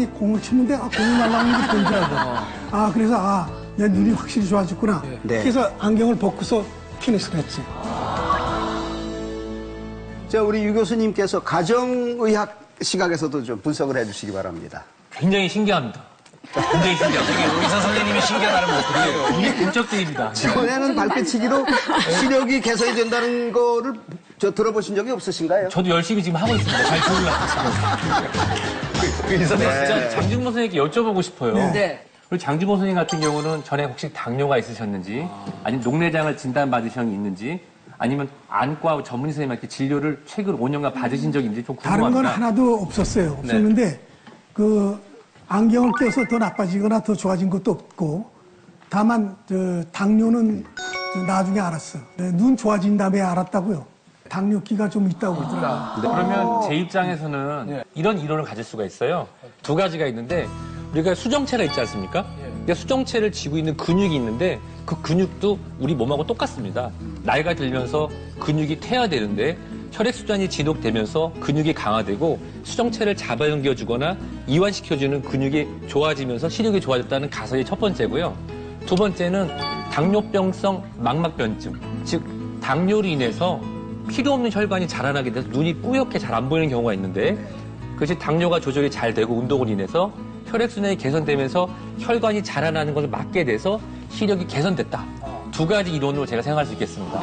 공을 치는데 공이 날아가는 게 보이더라고. 그래서 내 눈이 확실히 좋아졌구나. 네. 그래서 안경을 벗고서 피니스를 했지. 자, 우리 유 교수님께서 가정의학 시각에서도 좀 분석을 해주시기 바랍니다. 굉장히 신기합니다. 굉장히 신기합니다. 의사 선생님이 신기하다는 것들이 이게 공적들입니다. 이번에는 발끝치기로 시력이 개선이 된다는 거를 들어보신 적이 없으신가요? 저도 열심히 지금 하고 있습니다. 잘 교육을 하고 진짜 장준모 선생님께 여쭤보고 싶어요. 네. 그리고 장준모 선생님 같은 경우는 전에 혹시 당뇨가 있으셨는지, 아니면 녹내장을 진단받으신 적이 있는지, 아니면 안과 전문의 선생님한테 진료를 최근 5년간 받으신 적이 있는지 좀 궁금합니다. 다른 건 하나도 없었어요. 없었는데 그 안경을 껴서 더 나빠지거나 더 좋아진 것도 없고, 다만 당뇨는 나중에 알았어. 눈 좋아진 다음에 알았다고요. 당뇨기가 좀 있다고 그러더라고요. 그러면 제 입장에서는 이런 이론을 가질 수가 있어요. 두 가지가 있는데, 우리가 수정체가 있지 않습니까? 근데 수정체를 쥐고 있는 근육이 있는데 그 근육도 우리 몸하고 똑같습니다. 나이가 들면서 근육이 퇴화되는데 혈액순환이 진동되면서 근육이 강화되고 수정체를 잡아당겨주거나 이완시켜주는 근육이 좋아지면서 시력이 좋아졌다는 가설이 첫 번째고요. 두 번째는 당뇨병성 망막변증, 즉 당뇨로 인해서 필요 없는 혈관이 자라나게 돼서 눈이 뿌옇게 잘 안 보이는 경우가 있는데, 그것이 당뇨가 조절이 잘 되고 운동으로 인해서 혈액순환이 개선되면서 혈관이 자라나는 것을 막게 돼서 시력이 개선됐다. 두 가지 이론으로 제가 생각할 수 있겠습니다.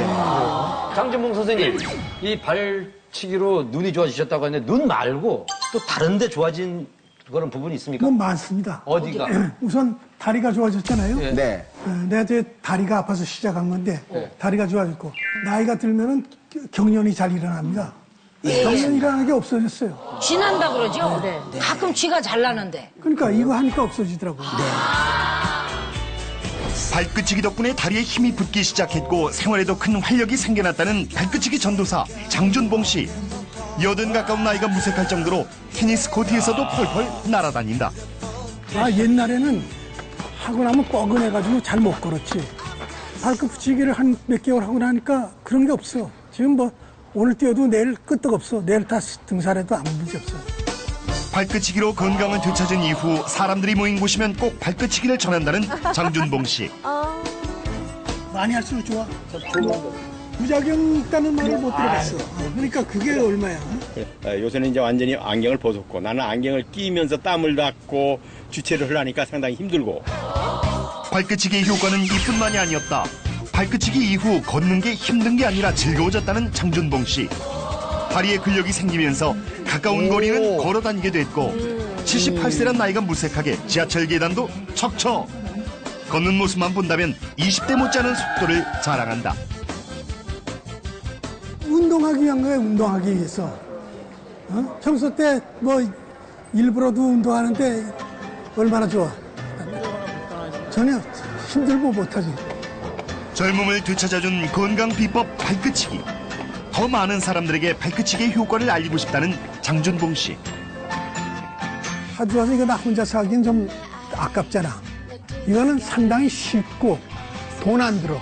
장준봉 선생님, 이 발치기로 눈이 좋아지셨다고 하는데 눈 말고 또 다른 데 좋아진 그런 부분이 있습니까? 뭐 많습니다. 어디가? 우선 다리가 좋아졌잖아요. 네. 내가 이제 다리가 아파서 시작한 건데 다리가 좋아졌고, 나이가 들면은 경련이 잘 일어납니다. 경련이 일어나는 게 없어졌어요. 쥐난다 그러죠? 가끔 쥐가 잘 나는데. 그러니까 이거 하니까 없어지더라고요. 발끝치기 덕분에 다리에 힘이 붙기 시작했고 생활에도 큰 활력이 생겨났다는 발끝치기 전도사 장준봉 씨. 80 가까운 나이가 무색할 정도로 테니스 코트에서도 펄펄 날아다닌다. 옛날에는 하고 나면 뻐근해가지고 잘 못 걸었지. 발끝 붙이기를 한 몇 개월 하고 나니까 그런 게 없어. 지금 뭐 오늘 뛰어도 내일 끄떡 없어. 내일 다 등산해도 아무 문제 없어. 발끝치기로 건강을 되찾은 이후 사람들이 모인 곳이면 꼭 발끝치기를 전한다는 장준봉 씨. 많이 할수록 좋아. 부작용 있다는 말을 못 들어봤어. 그러니까 그게 얼마야? 요새는 이제 완전히 안경을 벗었고, 나는 안경을 끼면서 땀을 닦고 주체를 하려니까 상당히 힘들고. 발끝치기의 효과는 이뿐만이 아니었다. 발끝치기 이후 걷는 게 힘든 게 아니라 즐거워졌다는 장준봉 씨. 다리에 근력이 생기면서 가까운 거리는 걸어 다니게 됐고, 78세란 나이가 무색하게 지하철 계단도 척척. 걷는 모습만 본다면 20대 못지않은 속도를 자랑한다. 운동하기 위한 거예요, 운동하기 위해서. 평소 때 뭐 일부러도 운동하는데 얼마나 좋아. 전혀 힘들고 못하지. 젊음을 되찾아준 건강 비법 발끝치기. 더 많은 사람들에게 발끝치기의 효과를 알리고 싶다는 장준봉 씨. 하도 와서 이거 나 혼자서 하기엔 좀 아깝잖아. 이거는 상당히 쉽고 돈 안 들어.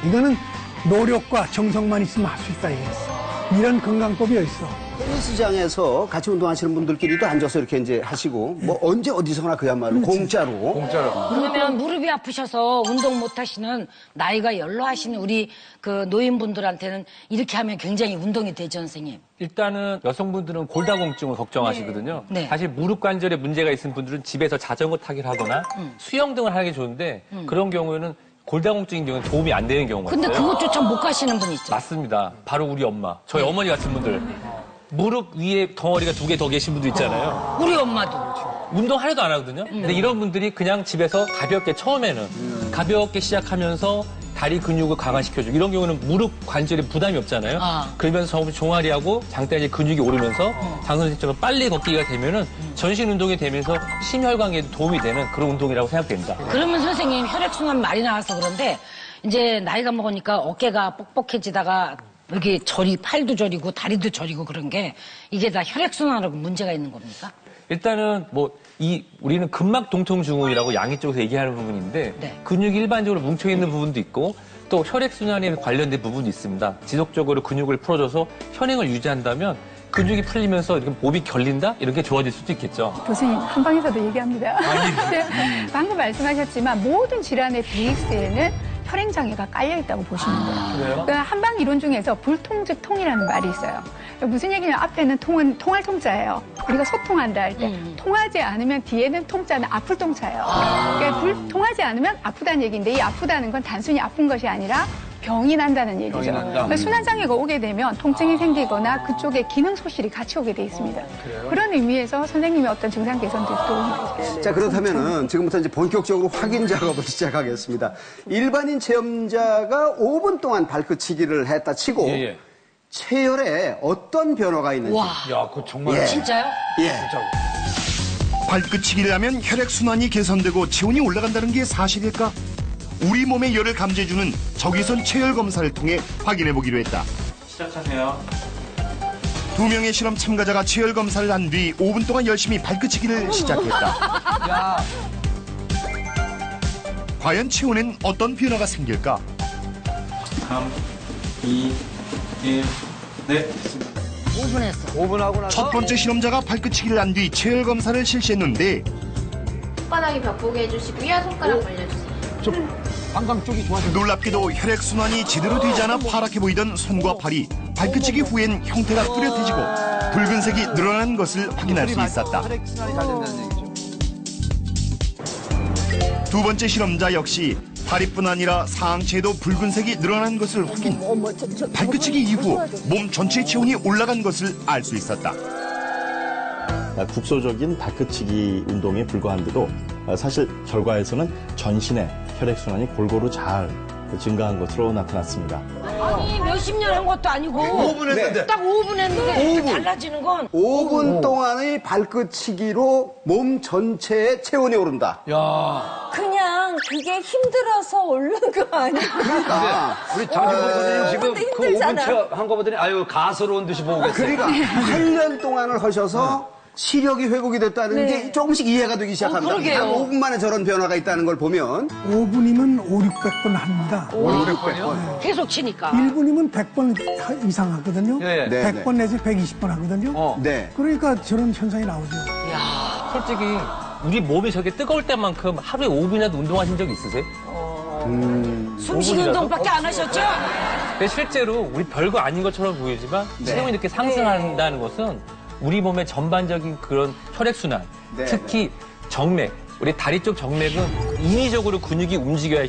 이거는 노력과 정성만 있으면 할 수 있다, 이게. 이런 건강법이 어딨어. 테니스장에서 같이 운동하시는 분들끼리도 앉아서 이렇게 이제 하시고, 뭐 언제 어디서나 그야말로 공짜로. 그러면 무릎이 아프셔서 운동 못 하시는 나이가 연로하신 우리 그 노인분들한테는 이렇게 하면 굉장히 운동이 되죠, 선생님? 일단은 여성분들은 골다공증을 걱정하시거든요. 네. 사실 무릎 관절에 문제가 있는 분들은 집에서 자전거 타기를 하거나 수영 등을 하는 게 좋은데 그런 경우에는 골다공증인 경우는 도움이 안 되는 경우가 있어요. 근데 그것조차 못 가시는 분 있죠? 맞습니다. 바로 우리 엄마. 저희 어머니 같은 분들. 무릎 위에 덩어리가 2개 더 계신 분도 있잖아요. 우리 엄마도. 운동 하나도 안 하거든요. 근데 이런 분들이 그냥 집에서 가볍게 처음에는 가볍게 시작하면서 다리 근육을 강화시켜주고, 이런 경우는 무릎 관절에 부담이 없잖아요. 그러면서 종아리하고 장대에 근육이 오르면서 장 선생님처럼 빨리 걷기가 되면은 전신 운동이 되면서 심혈관계에도 도움이 되는 그런 운동이라고 생각됩니다. 그러면 선생님 혈액순환 많이 나와서 그런데 이제 나이가 먹으니까 어깨가 뻑뻑해지다가 여기 팔도 저리고 다리도 저리고 그런 게 이게 다 혈액순환하고 문제가 있는 겁니까? 일단은 우리는 근막 동통 증후이라고 양의 쪽에서 얘기하는 부분인데, 네. 근육이 일반적으로 뭉쳐있는 부분도 있고 또 혈액순환에 관련된 부분이 있습니다. 지속적으로 근육을 풀어줘서 현행을 유지한다면 근육이 풀리면서 이렇게 몸이 결린다? 이렇게 좋아질 수도 있겠죠. 교수님, 한방에서도 얘기합니다. 네, 방금 말씀하셨지만 모든 질환의 베이스에는 혈행장애가 깔려있다고 보시면 돼요. 그래요? 그 한방 이론 중에서 불통즉 통이라는 말이 있어요. 무슨 얘기냐면 앞에는 통은 통할 통자예요. 우리가 소통한다 할 때 통하지 않으면 뒤에는 통자는 아플 통자예요. 그러니까 통하지 않으면 아프다는 얘기인데 이 아프다는 건 단순히 아픈 것이 아니라 병이 난다는 얘기죠. 그러니까 순환장애가 오게 되면 통증이 생기거나 그쪽에 기능 소실이 같이 오게 돼 있습니다. 그런 의미에서 선생님의 어떤 증상 개선도 도움이 되죠. 자, 그렇다면은 지금부터 이제 본격적으로 확인 작업을 시작하겠습니다. 일반인 체험자가 5분 동안 발끝치기를 했다 치고 체열에 어떤 변화가 있는지. 와. 야, 그거 정말. 진짜요? 예. 발끝치기를 하면 혈액순환이 개선되고 체온이 올라간다는 게 사실일까? 우리 몸의 열을 감지해주는 적외선 체열 검사를 통해 확인해보기로 했다. 시작하세요. 2명의 실험 참가자가 체열 검사를 한 뒤 5분 동안 열심히 발끝치기를 시작했다. 과연 체온엔 어떤 변화가 생길까? 3, 2, 1, 네, 됐습니다. 5분 했어. 5분 하고 나서. 첫 번째 실험자가 발끝치기를 한 뒤 체열 검사를 실시했는데 손바닥이 벽보게 해주시고요. 손가락 벌려주세요. 방광 쪽이 좋아져. 놀랍게도 혈액순환이 제대로 되지 않아 파랗게 보이던 손과 팔이 발끝치기 후엔 형태가 뚜렷해지고 붉은색이 늘어난 것을 확인할 수 있었다. 혈액순환이 잘 된다는 얘기죠. 두 번째 실험자 역시 다리뿐 아니라 상체에도 붉은색이 늘어난 것을 확인. 발끝치기 이후 몸 전체 체온이 올라간 것을 알 수 있었다. 국소적인 발끝치기 운동에 불과한데도 사실 결과에서는 전신의 혈액순환이 골고루 잘 증가한 것으로 나타났습니다. 아니, 몇십 년 한 것도 아니고. 5분 했는데. 딱 5분 했는데 이렇게 5분. 달라지는 건. 5분 동안의 발끝치기로 몸 전체의 체온이 오른다. 야. 그냥 그게 힘들어서 오른 거 아니에요? 그러니까. 우리 장진봉 선생님 지금 근데 그 5분 힘들잖아. 한 거 보더니 아유, 가스로운 듯이 보고 계세요. 그러니까 8년 동안을 하셔서 시력이 회복이 됐다는 게 조금씩 이해가 되기 시작합니다. 그러게요. 단 5분 만에 저런 변화가 있다는 걸 보면 5분이면 5, 600번 합니다. 500번. 계속 치니까. 1분이면 100번 이상 하거든요. 예, 예. 네, 100번 내지 120번 하거든요. 네. 그러니까 저런 현상이 나오죠. 솔직히 우리 몸이 저게 뜨거울 때만큼 하루에 5분이라도 운동하신 적 있으세요? 숨쉬는 운동밖에 안 하셨죠? 근데 실제로 우리 별거 아닌 것처럼 보이지만 체온이 이렇게 상승한다는 것은 우리 몸의 전반적인 그런 혈액순환, 네, 특히 정맥, 우리 다리 쪽 정맥은 인위적으로 근육이 움직여야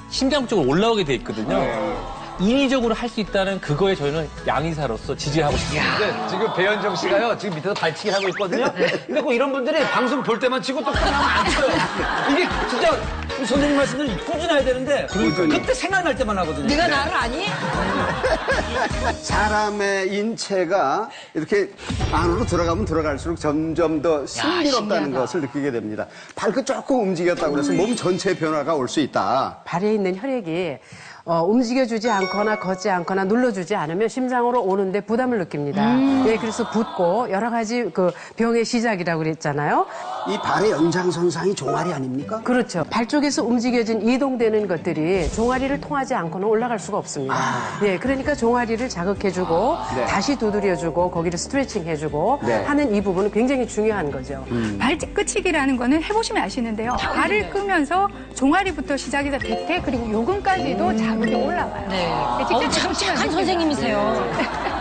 심장 쪽으로 올라오게 돼 있거든요. 인위적으로 할 수 있다는 그거에 저희는 양의사로서 지지하고 싶습니다. 근데 지금 배현정 씨가요, 지금 밑에서 발치기 하고 있거든요. 근데 꼭 이런 분들이 방송 볼 때만 치고 또 끝나면 안 쳐요. 이게 진짜 우리 선생님 말씀대로 꾸준해야 되는데 그때 생각날 때만 하거든요. 네가 나를 아니? 사람의 인체가 이렇게 안으로 들어가면 들어갈수록 점점 더 신비롭다는 신기하다. 것을 느끼게 됩니다. 발끝 조금 움직였다고 해서 몸 전체의 변화가 올 수 있다. 발에 있는 혈액이 움직여주지 않거나 걷지 않거나 눌러주지 않으면 심장으로 오는데 부담을 느낍니다. 예, 그래서 붓고 여러 가지 그 병의 시작이라고 그랬잖아요. 이 발의 연장선상이 종아리 아닙니까? 그렇죠. 발 쪽에서 움직여진 이동되는 것들이 종아리를 통하지 않고는 올라갈 수가 없습니다. 예, 그러니까 종아리를 자극해주고 네. 다시 두드려주고 거기를 스트레칭 해주고 네. 하는 이 부분은 굉장히 중요한 거죠. 발끝치기라는 거는 해보시면 아시는데요. 발을 끄면서 종아리부터 시작해서 대퇴 그리고 요근까지도 자극이 올라와요. 네. 직접 참 해보시면 착한 느껴져요. 선생님이세요.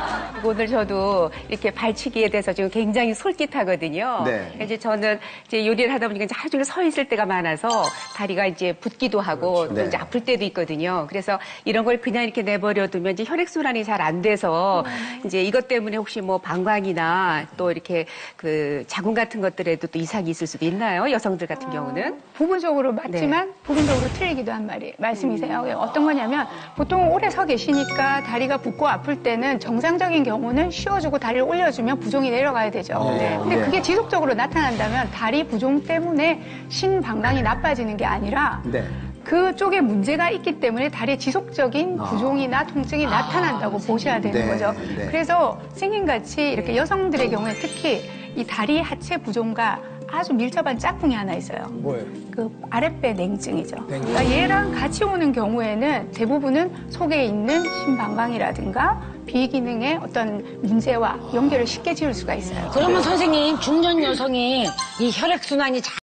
오늘 저도 이렇게 발치기에 대해서 지금 굉장히 솔깃하거든요. 네. 이제 저는 이제 요리를 하다 보니까 이제 하루 종일 서 있을 때가 많아서 다리가 이제 붓기도 하고 그렇죠. 또 네. 이제 아플 때도 있거든요. 그래서 이런 걸 그냥 이렇게 내버려 두면 이제 혈액순환이 잘 안 돼서 이제 이것 때문에 혹시 뭐 방광이나 또 이렇게 그 자궁 같은 것들에도 또 이상이 있을 수도 있나요? 여성들 같은 경우는? 부분적으로 맞지만 부분적으로 틀리기도 한 말씀이세요. 어떤 거냐면 보통 오래 서 계시니까 다리가 붓고 아플 때는 정상적인 경우는 쉬어주고 다리를 올려주면 부종이 내려가야 되죠. 근데 네. 그게 지속적으로 나타난다면 다리 부종 때문에 신방광이 나빠지는 게 아니라 네. 그쪽에 문제가 있기 때문에 다리에 지속적인 부종이나 통증이 나타난다고 보셔야 되는 네, 거죠. 네. 그래서 선생님같이 이렇게 여성들의 경우에 특히 이 다리 하체 부종과 아주 밀접한 짝꿍이 하나 있어요. 뭐예요? 그 아랫배 냉증이죠. 그러니까 얘랑 같이 오는 경우에는 대부분은 속에 있는 심방광이라든가 비기능의 어떤 문제와 연결을 쉽게 지을 수가 있어요. 그러면 선생님, 중년 여성이 이 혈액순환이 잘